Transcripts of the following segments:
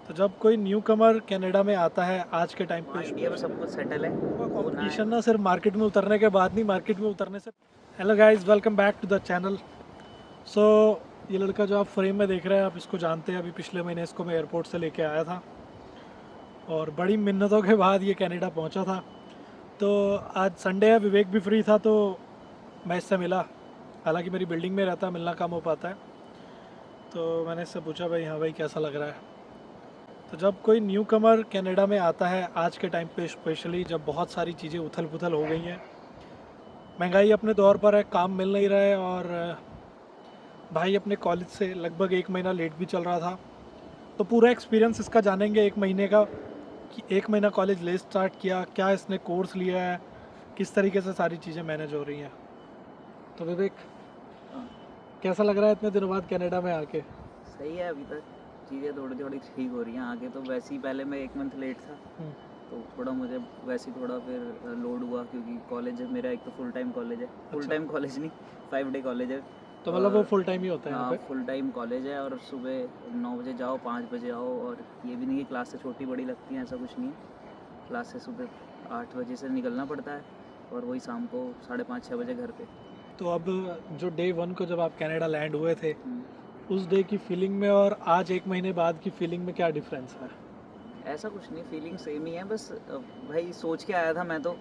तो जब कोई न्यू कमर कनाडा में आता है आज के टाइम पे इंडिया में सब कुछ सेटल है तो ना कंपटीशन ना सिर्फ मार्केट में उतरने के बाद नहीं, मार्केट में उतरने से। Hello guys, welcome back to the channel. So ये लड़का जो आप फ्रेम में देख रहे हैं, आप इसको जानते हैं। अभी पिछले महीने इसको मैं एयरपोर्ट से लेके आया था और बड़ी मिन्नतों के बाद ये कनाडा पहुंचा था। तो आज संडे है, विवेक भी फ्री था तो मैं इससे मिला। हालांकि मेरी बिल्डिंग में रहता है, मिलना कम हो पाता है। तो मैंने इससे पूछा, भाई हाँ भाई कैसा लग रहा है। तो जब कोई न्यू कमर कनाडा में आता है आज के टाइम पे, स्पेशली जब बहुत सारी चीज़ें उथल पुथल हो गई हैं, महंगाई अपने दौर पर है, काम मिल नहीं रहा है और भाई अपने कॉलेज से लगभग एक महीना लेट भी चल रहा था। तो पूरा एक्सपीरियंस इसका जानेंगे एक महीने का, कि एक महीना कॉलेज ले स्टार्ट किया, क्या इसने कोर्स लिया है, किस तरीके से सारी चीज़ें मैनेज हो रही हैं। तो विवेक, कैसा लग रहा है इतने दिनों बाद कनाडा में आके? सही है। अभी तक चीज़ें थोड़ी थोड़ी ठीक हो रही हैं। आगे तो वैसे ही पहले मैं 1 मंथ लेट था हम्म, तो थोड़ा मुझे वैसे ही थोड़ा फिर लोड हुआ, क्योंकि कॉलेज मेरा एक तो फुल टाइम कॉलेज है। फुल अच्छा। टाइम कॉलेज नहीं, 5 डे कॉलेज है। तो मतलब वो और फुल टाइम ही होता है यहाँ हाँ, पे? फुल टाइम कॉलेज है और सुबह 9 बजे जाओ, 5 बजे आओ। और ये भी नहीं कि क्लास से छोटी बड़ी लगती है, ऐसा कुछ नहीं है। क्लास से सुबह 8 बजे से निकलना पड़ता है और वही शाम को 5:30-6 बजे घर पे। तो अब जो डे वन को जब आप कनाडा लैंड हुए थे, हम्म। उस डे की फीलिंग में और आज एक महीने बाद की फीलिंग में क्या डिफरेंस है? ऐसा कुछ नहीं, फीलिंग सेम ही है। बस भाई सोच के आया था मैं तो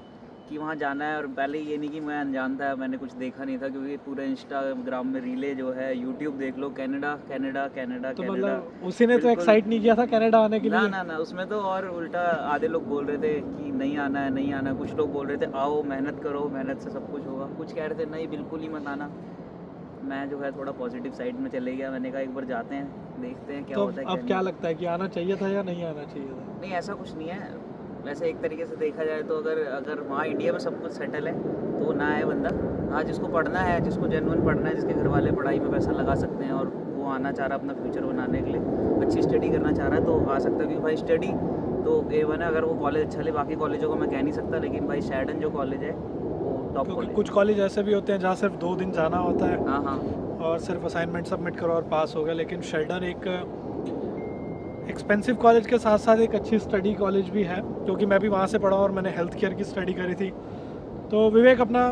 कि वहाँ जाना है। और पहले ये नहीं कि मैं अनजान था, मैंने कुछ देखा नहीं था, क्योंकि पूरे इंस्टाग्राम में रीले जो है, यूट्यूब देख लो, कनाडा कनाडा कनाडा तो कनाडा। मतलब उसी ने तो बिल्कुल। एक्साइट नहीं किया था कनाडा आने के ना लिए? ना ना, उसमें तो और उल्टा आधे लोग बोल रहे थे कि नहीं आना है नहीं आना है। कुछ लोग बोल रहे थे आओ, मेहनत करो, मेहनत से सब कुछ होगा। कुछ कह रहे थे नहीं बिल्कुल ही मत आना। मैं जो है थोड़ा पॉजिटिव साइड में चले गया। मैंने कहा एक बार जाते हैं, देखते हैं क्या तो होता है क्या अब नहीं क्या होता। लगता है कि आना चाहिए था या नहीं आना चाहिए था? नहीं, ऐसा कुछ नहीं है। वैसे एक तरीके से देखा जाए तो अगर अगर वहाँ इंडिया में सब कुछ सेटल है तो ना आए बंदा। हाँ, जिसको पढ़ना है, जिसको जेन्युइन पढ़ना है, जिसके घर वाले पढ़ाई में पैसा लगा सकते हैं और वो आना चाह रहा है अपना फ्यूचर बनाने के लिए, अच्छी स्टडी करना चाह रहा है तो आ सकता है। क्योंकि भाई स्टडी तो A1 है। अगर वो कॉलेज अच्छा ले, बाकी कॉलेजों को मैं कह नहीं सकता, लेकिन भाई शेल्डन जो कॉलेज है वो टॉप क्योंकि कॉलेज कुछ है। कॉलेज ऐसे भी होते हैं जहाँ सिर्फ 2 दिन जाना होता है हाँ हाँ। और सिर्फ असाइनमेंट सबमिट करो और पास हो गया। लेकिन शेल्डन एक एक्सपेंसिव कॉलेज के साथ साथ एक अच्छी स्टडी कॉलेज भी है, क्योंकि मैं भी वहाँ से पढ़ा और मैंने हेल्थ केयर की स्टडी करी थी। तो विवेक, अपना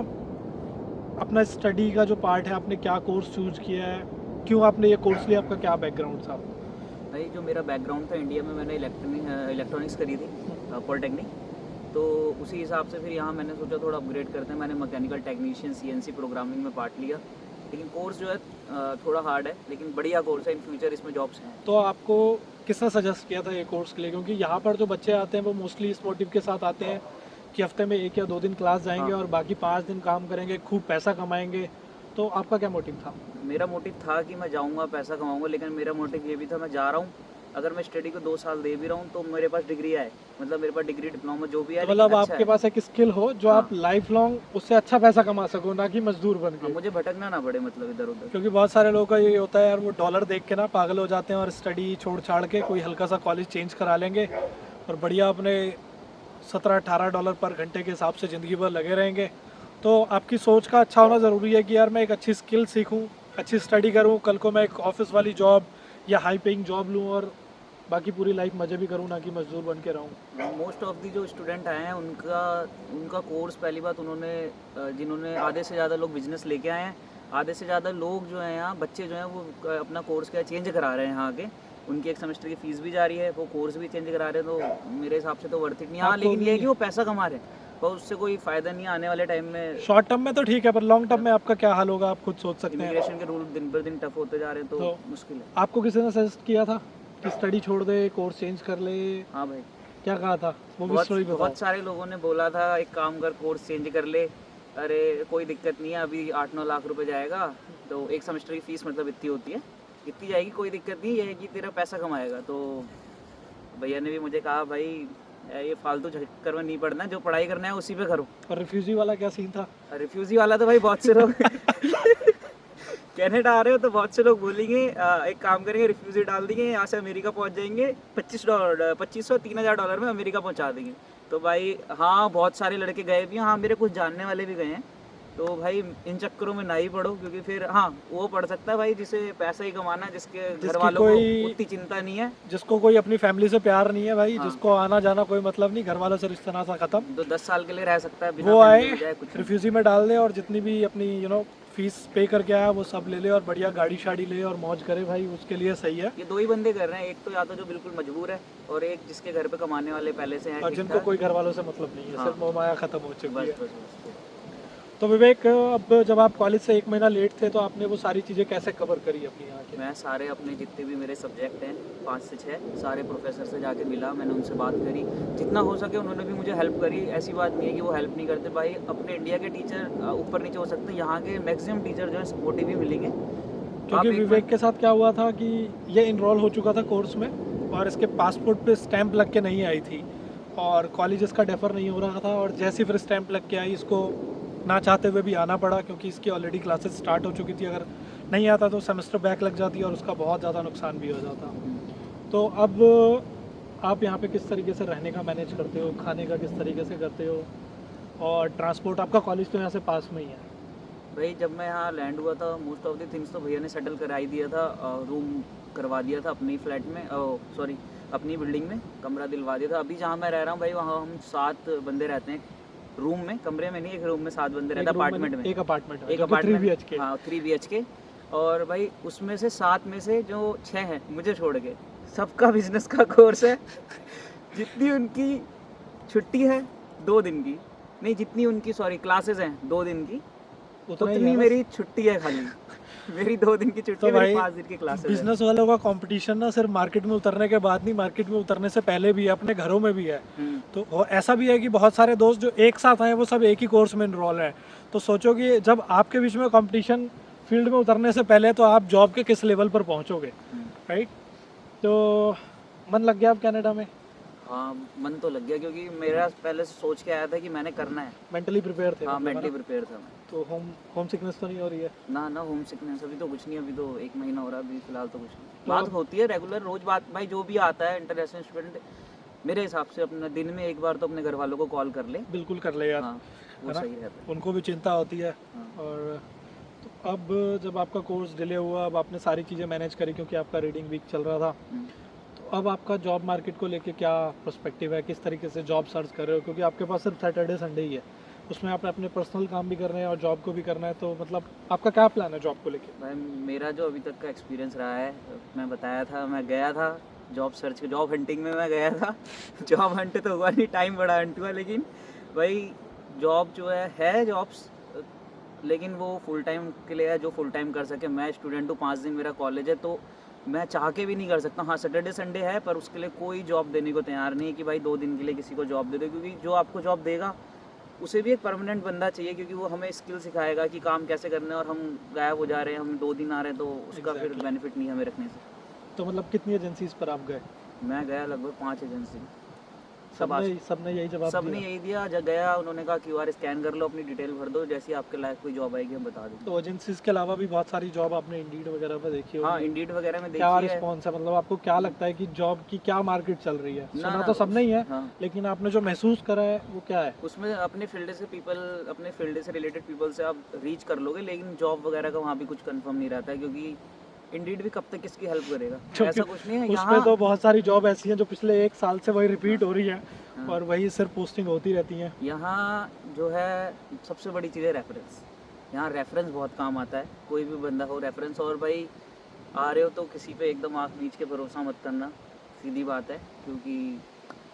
अपना स्टडी का जो पार्ट है, आपने क्या कोर्स चूज किया है, क्यों आपने ये कोर्स लिया, आपका क्या बैकग्राउंड था? भाई जो मेरा बैकग्राउंड था, इंडिया में मैंने इलेक्ट्रॉनिक्स करी थी, पॉलिटेक्निक। तो उसी हिसाब से फिर यहाँ मैंने सोचा थोड़ा अपग्रेड करते हैं। मैंने मैकेनिकल टेक्नीशियन CNC प्रोग्रामिंग में पार्ट लिया। लेकिन कोर्स जो है थोड़ा हार्ड है, लेकिन बढ़िया कोर्स है। इन फ्यूचर इसमें जॉब्स हैं। तो आपको किसने सजेस्ट किया था ये कोर्स के लिए? क्योंकि यहाँ पर जो बच्चे आते हैं वो मोस्टली इस मोटिव के साथ आते हैं कि हफ्ते में 1 या 2 दिन क्लास जाएंगे हाँ, और बाकी 5 दिन काम करेंगे, खूब पैसा कमाएंगे। तो आपका क्या मोटिव था? मेरा मोटिव था कि मैं जाऊँगा, पैसा कमाऊँगा। लेकिन मेरा मोटिव ये भी था, मैं जा रहा हूँ, अगर मैं स्टडी को 2 साल दे भी रहा हूँ तो मेरे पास डिग्री है। मतलब मेरे पास डिग्री डिप्लोमा जो भी है, तो लेकिन मतलब अच्छा आपके है। पास एक स्किल हो जो हाँ आप लाइफ लॉन्ग उससे अच्छा पैसा कमा सको, ना कि मजदूर बन हाँ, के। मुझे भटकना ना पड़े, मतलब इधर उधर। क्योंकि बहुत सारे लोगों का ये होता है यार, वो डॉलर देख के ना पागल हो जाते हैं और स्टडी छोड़ छाड़ के कोई हल्का सा कॉलेज चेंज करा लेंगे और बढ़िया अपने $17-18 पर घंटे के हिसाब से ज़िंदगी भर लगे रहेंगे। तो आपकी सोच का अच्छा होना ज़रूरी है कि यार मैं एक अच्छी स्किल सीखूं, अच्छी स्टडी करूं, कल को मैं एक ऑफिस वाली जॉब या हाई पेइंग जॉब लूं और बाकी पूरी लाइफ मज़े भी करूं, ना कि मजदूर बन के रहूं। मोस्ट ऑफ दी जो स्टूडेंट आए हैं उनका उनका कोर्स, पहली बात उन्होंने जिन्होंने आधे से ज़्यादा लोग बिजनेस लेके आए हैं। आधे से ज़्यादा लोग जो हैं यहाँ, बच्चे जो हैं वो अपना कोर्स क्या चेंज करा रहे हैं यहाँ आके। उनकी एक सेमेस्टर की फ़ीस भी जा रही है, वो कोर्स भी चेंज करा रहे हैं। तो मेरे हिसाब से तो वर्थ इट नहीं। हाँ, आपको लेकिन ये है भी कि वो पैसा कमा रहे हैं, पर उससे कोई फ़ायदा नहीं है आने वाले टाइम में। शॉर्ट टर्म में तो ठीक है, पर लॉन्ग टर्म में आपका क्या हाल होगा आप खुद सोच सकते हैं। इमिग्रेशन के रूल दिन पर दिन टफ होते जा रहे हैं तो तो मुश्किल है। आपको किसी ने सजेस्ट किया था कि स्टडी छोड़ दे, कोर्स चेंज कर ले? हाँ भाई, क्या कहा था, वो भी बहुत स्टोरी बताओ। बहुत सारे लोगों ने बोला था एक काम कर, कोर्स चेंज कर ले। अरे कोई दिक्कत नहीं है, अभी 8-9 लाख रुपए जाएगा तो एक सेमेस्टर की फ़ीस मतलब इतनी होती है, इतनी जाएगी, कोई दिक्कत नहीं। ये है कि तेरा पैसा कमाएगा। तो भैया ने भी मुझे कहा भाई ये फालतू चक्कर में नहीं पड़ना, जो पढ़ाई करना है उसी पे करो। और रिफ्यूजी वाला क्या सीन था? रिफ्यूजी वाला तो भाई बहुत से लोग कनाडा आ रहे हो तो बहुत से लोग बोलेंगे एक काम करेंगे, रिफ्यूजी डाल देंगे, यहाँ से अमेरिका पहुँच जाएंगे, $25 $2500-3000 में अमेरिका पहुँचा देंगे। तो भाई हाँ, बहुत सारे लड़के गए भी हैं। हाँ, मेरे कुछ जानने वाले भी गए हैं। तो भाई इन चक्करों में ना ही पढ़ो, क्योंकि फिर हाँ वो पढ़ सकता है भाई जिसे पैसा ही कमाना है, जिसके घर जिसकी वालों को कोई उतनी चिंता नहीं है। जिसको कोई अपनी फैमिली से प्यार नहीं है भाई, हाँ। जिसको आना जाना कोई मतलब नहीं, घर वालों से रिश्ता नाता खत्म, तो 10 साल के लिए रह सकता है बिना वो फैमिली आए हो जाए कुछ नहीं। रिफ्यूजी में डाल दे और जितनी भी अपनी फीस पे करके आया वो सब ले ले और बढ़िया गाड़ी शाड़ी ले और मौज करे भाई, उसके लिए सही है। ये दो ही बंदे कर रहे हैं, एक तो या तो जो बिल्कुल मजबूर है और एक जिसके घर पे कमाने वाले पहले से हैं और ठीक जिनको ठाक। कोई घर वालों से मतलब नहीं है, हाँ। सिर्फ मोह माया खत्म हो चुकी बस है। बस बस। तो विवेक, अब जब आप कॉलेज से 1 महीना लेट थे तो आपने वो सारी चीज़ें कैसे कवर करी अपनी यहाँ के? मैं सारे अपने जितने भी मेरे सब्जेक्ट हैं 5 से 6 सारे प्रोफेसर से जाके मिला, मैंने उनसे बात करी, जितना हो सके उन्होंने भी मुझे हेल्प करी। ऐसी बात नहीं है कि वो हेल्प नहीं करते भाई, अपने इंडिया के टीचर ऊपर नीचे हो सकते हैं, यहाँ के मैक्सिमम टीचर जो है सपोर्टिव ही मिलेंगे। क्योंकि विवेक के साथ क्या हुआ था कि ये इनरोल हो चुका था कोर्स में और इसके पासपोर्ट पे स्टैंप लग के नहीं आई थी और कॉलेज इसका डेफर नहीं हो रहा था, और जैसे फिर स्टैंप लग के आई इसको ना चाहते हुए भी आना पड़ा, क्योंकि इसकी ऑलरेडी क्लासेस स्टार्ट हो चुकी थी। अगर नहीं आता तो सेमेस्टर बैक लग जाती और उसका बहुत ज़्यादा नुकसान भी हो जाता। तो अब आप यहाँ पे किस तरीके से रहने का मैनेज करते हो, खाने का किस तरीके से करते हो, और ट्रांसपोर्ट? आपका कॉलेज तो यहाँ से पास में ही है। भाई जब मैं यहाँ लैंड हुआ था मोस्ट ऑफ द थिंग्स तो भैया ने सेटल करा ही दिया था, रूम करवा दिया था अपनी फ्लैट में, सॉरी अपनी बिल्डिंग में कमरा दिलवा दिया था। अभी जहाँ मैं रह रहा हूँ भाई वहाँ हम 7 बंदे रहते हैं रूम में, कमरे में नहीं, एक रूम में 7 बंदे रहते हैं, अपार्टमेंट में। एक अपार्टमेंट एक अपार्टमेंट 3 BHK। हाँ 3 BHK। और भाई उसमें से 7 में से जो 6 हैं मुझे छोड़ के सबका बिजनेस का कोर्स है। जितनी उनकी छुट्टी है 2 दिन की, नहीं जितनी उनकी सॉरी क्लासेस हैं 2 दिन की, उतना ही उतनी है मेरी छुट्टी है खाली। मेरी 2 दिन की छुट्टी तो है, मेरी भाई 5 दिन की क्लासेस है। बिजनेस वालों का कंपटीशन ना सिर्फ मार्केट में उतरने के बाद नहीं, मार्केट में उतरने से पहले भी है, अपने घरों में भी है। तो ऐसा भी है कि बहुत सारे दोस्त जो एक साथ आए वो सब एक ही कोर्स में इनरोल हैं। तो सोचो कि जब आपके बीच में कंपटीशन फील्ड में उतरने से पहले, तो आप जॉब के किस लेवल पर पहुंचोगे, राइट? तो मन लग गया अब कनाडा में? हाँ मन तो लग गया, क्योंकि मेरा पहले से सोच के आया था कि मैंने करना है। मेंटली प्रिपेयर थे? हाँ मतलब, है मेंटली ना? प्रिपेयर था मैं। तो होम सिकनेस तो नहीं हो रही है? ना ना होम सिकनेस अभी तो कुछ नहीं, अभी तो 1 महीना हो रहा है, अभी फिलहाल तो कुछ नहीं। तो बात अब- होती है रेगुलर रोज बात भाई, जो भी आता है इंटरनेशनल स्टूडेंट मेरे हिसाब से अपने दिन में एक बार तो अपने घर वालों को कॉल कर ले। बिल्कुल कर ले यार। हाँ वो है ना? सही रहता है। उनको भी चिंता होती है। हाँ। और तो अब जब आपका कोर्स डिले हुआ, अब आपने सारी चीज़ें मैनेज करी क्योंकि आपका रीडिंग वीक चल रहा था, हम्म। तो अब आपका जॉब मार्केट को लेके क्या पर्सपेक्टिव है? किस तरीके से जॉब सर्च कर रहे हो? क्योंकि आपके पास सिर्फ सैटरडे संडे ही है, उसमें आप अपने पर्सनल काम भी कर रहे हैं और जॉब को भी करना है, तो मतलब आपका क्या प्लान है जॉब को लेके? भाई मेरा जो अभी तक का एक्सपीरियंस रहा है, मैं बताया था मैं गया था जॉब सर्च जॉब हंटिंग में मैं गया था। जॉब हंट तो हुआ नहीं, टाइम बड़ा हंट हुआ, लेकिन भाई जॉब जो है जॉब्स, लेकिन वो फुल टाइम के लिए है जो फुल टाइम कर सके। मैं स्टूडेंट हूँ, 5 दिन मेरा कॉलेज है, तो मैं चाह के भी नहीं कर सकता। हाँ सैटरडे संडे है, पर उसके लिए कोई जॉब देने को तैयार नहीं है कि भाई 2 दिन के लिए किसी को जॉब दे दो, क्योंकि जो आपको जॉब देगा उसे भी एक परमानेंट बंदा चाहिए, क्योंकि वो हमें स्किल सिखाएगा कि काम कैसे करना है। और हम गायब हो जा रहे हैं, हम 2 दिन आ रहे हैं, तो उसका फिर Exactly. बेनिफिट नहीं है हमें रखने से। तो मतलब कितनी एजेंसीज पर आप गए? मैं गया लगभग 5 एजेंसी, सब सबने यही जवाब सबने दिया? यही दिया। जब गया उन्होंने कहा QR स्कैन कर लो, अपनी डिटेल भर दो, जैसी आपके लायक कोई जॉब आएगी हम बता देंगे। तो एजेंसीज के अलावा भी बहुत सारी जॉब आपने इंडीड वगैरह पे देखी होगी। हाँ इंडीड वगैरह में क्या देखी है। रिस्पॉन्स है? मतलब आपको क्या लगता है कि जॉब की क्या मार्केट चल रही है? ना, सुना ना, तो सबने ही है, हाँ लेकिन आपने जो महसूस करा है वो क्या है? उसमें अपने फील्ड से अपने फील्ड से रिलेटेड पीपल से आप रीच कर लोगे, लेकिन जॉब वगैरह का वहाँ भी कुछ कंफर्म नहीं रहता है, क्योंकि इंडीड भी कब तक किसकी हेल्प करेगा, ऐसा कुछ नहीं है उसमें यहाँ। तो बहुत सारी जॉब ऐसी हैं जो पिछले 1 साल से वही रिपीट हो रही है हाँ। और वही सिर्फ पोस्टिंग होती रहती हैं। यहाँ जो है सबसे बड़ी चीज़ है रेफरेंस। यहाँ रेफरेंस बहुत काम आता है, कोई भी बंदा हो रेफरेंस। और भाई आ रहे हो तो किसी पे एकदम आँख मीच के भरोसा मत करना, सीधी बात है, क्योंकि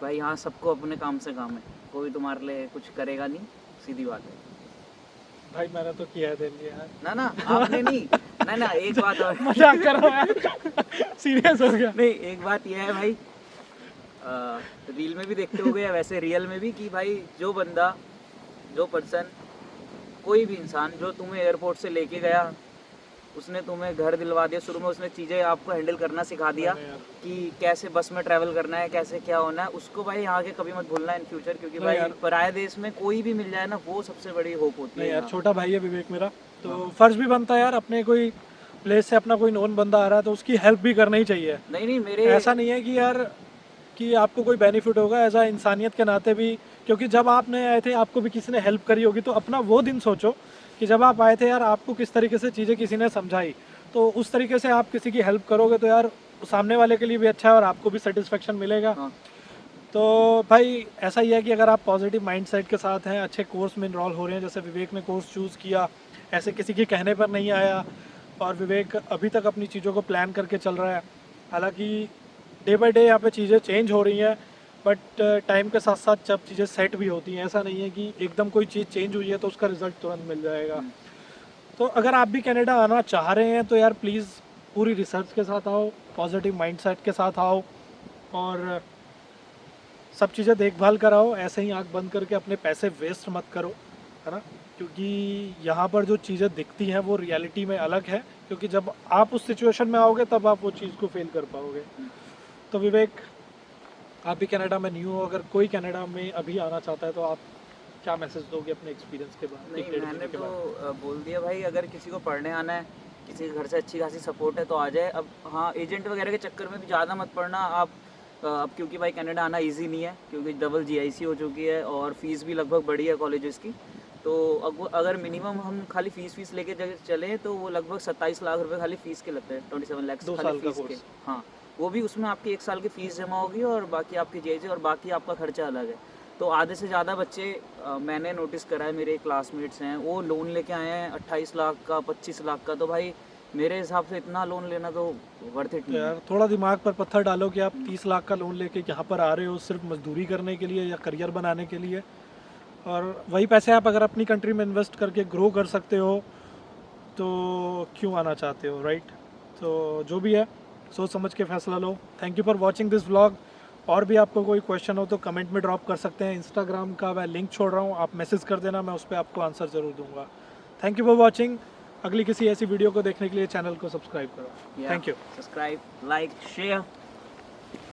भाई यहाँ सबको अपने काम से काम है, कोई तुम्हारे लिए कुछ करेगा नहीं, सीधी बात है। भाई मैंने तो किया है तेरे लिए यार। ना ना आपने नहीं, ना ना एक बात और मजाक कर रहा है। सीरियस हो गया। नहीं एक बात यह है भाई, रील में भी देखते होगे या वैसे रियल में भी, कि भाई जो बंदा जो पर्सन कोई भी इंसान जो तुम्हें एयरपोर्ट से लेके गया, उसने तुम्हें घर दिलवा दिया, शुरू में उसने चीज़ें आपको हैंडल करना सिखा दिया नहीं यार। कि कैसे बस में ट्रैवल करना है, कैसे क्या होना है, उसको भाई यहाँ के कभी मत भूलना इन फ्यूचर, क्योंकि नहीं भाई यार। पराये देश में कोई भी मिल जाए ना, वो सबसे बड़ी होप होती नहीं है यार, यहाँ। छोटा भाई है विवेक मेरा, तो फर्ज भी बनता है यार, अपने कोई प्लेस से अपना कोई नोन बंदा आ रहा है तो उसकी हेल्प भी करना ही चाहिए। नहीं नहीं मेरे ऐसा नहीं है कि यार कि आपको कोई बेनिफिट होगा एज आ इंसानियत के नाते भी, क्योंकि जब आपने आए थे आपको भी किसी ने हेल्प करी होगी, तो अपना वो दिन सोचो कि जब आप आए थे यार आपको किस तरीके से चीज़ें किसी ने समझाई, तो उस तरीके से आप किसी की हेल्प करोगे तो यार सामने वाले के लिए भी अच्छा है और आपको भी सेटिस्फेक्शन मिलेगा। हाँ। तो भाई ऐसा ही है कि अगर आप पॉजिटिव माइंडसेट के साथ हैं, अच्छे कोर्स में इनरोल हो रहे हैं, जैसे विवेक ने कोर्स चूज़ किया, ऐसे किसी के कहने पर नहीं आया, और विवेक अभी तक अपनी चीज़ों को प्लान करके चल रहा है। हालांकि डे बाय डे यहाँ पे चीज़ें चेंज हो रही हैं, बट टाइम के साथ साथ जब चीज़ें सेट भी होती हैं, ऐसा नहीं है कि एकदम कोई चीज़ चेंज हुई है तो उसका रिजल्ट तुरंत मिल जाएगा। तो अगर आप भी कनाडा आना चाह रहे हैं तो यार प्लीज़ पूरी रिसर्च के साथ आओ, पॉजिटिव माइंडसेट के साथ आओ, और सब चीज़ें देखभाल कराओ। ऐसे ही आंख बंद करके अपने पैसे वेस्ट मत करो, है ना, क्योंकि यहाँ पर जो चीज़ें दिखती हैं वो रियलिटी में अलग है, क्योंकि जब आप उस सिचुएशन में आओगे तब आप वो चीज़ को फेल कर पाओगे। तो विवेक, आप भी कनाडा में न्यू हो, अगर कोई कनाडा में अभी आना चाहता है तो आप क्या मैसेज दोगे अपने एक्सपीरियंस के बाद? नहीं, एक डेढ़ मैंने महीने के तो बाद। बोल दिया भाई, अगर किसी को पढ़ने आना है, किसी के घर से अच्छी खासी सपोर्ट है तो आ जाए। अब हाँ, एजेंट वगैरह के चक्कर में भी ज़्यादा मत पड़ना आप। अब क्योंकि भाई कनाडा आना इजी नहीं है, क्योंकि डबल जीआईसी हो चुकी है और फीस भी लगभग बढ़ी है कॉलेजेस की। तो अगर मिनिमम हम खाली फीस लेके चलें तो वो लगभग 27 लाख रुपए खाली फीस के लगते हैं, 27 लाख 2 खाली साल का फीस के। कोर्स। हाँ, वो भी उसमें आपकी 1 साल की फ़ीस जमा होगी और बाकी आपकी जीआईसी और बाकी आपका खर्चा अलग है। तो आधे से ज़्यादा बच्चे मैंने नोटिस करा है, मेरे क्लासमेट्स हैं, वो लोन लेके आए हैं 28 लाख का, 25 लाख का। तो भाई मेरे हिसाब से इतना लोन लेना तो वर्थ इट तो नहीं है। यार थोड़ा दिमाग पर पत्थर डालो कि आप 30 लाख का लोन लेके यहाँ पर आ रहे हो सिर्फ मजदूरी करने के लिए या करियर बनाने के लिए, और वही पैसे आप अगर अपनी कंट्री में इन्वेस्ट करके ग्रो कर सकते हो तो क्यों आना चाहते हो, राइट? तो जो भी है सोच समझ के फैसला लो। Thank you for watching this vlog. और भी आपको कोई क्वेश्चन हो तो कमेंट में ड्रॉप कर सकते हैं। इंस्टाग्राम का मैं लिंक छोड़ रहा हूँ, आप मैसेज कर देना, मैं उस पर आपको आंसर ज़रूर दूंगा। Thank you for watching. अगली किसी ऐसी वीडियो को देखने के लिए चैनल को सब्सक्राइब करो। Thank you. Subscribe, like, share.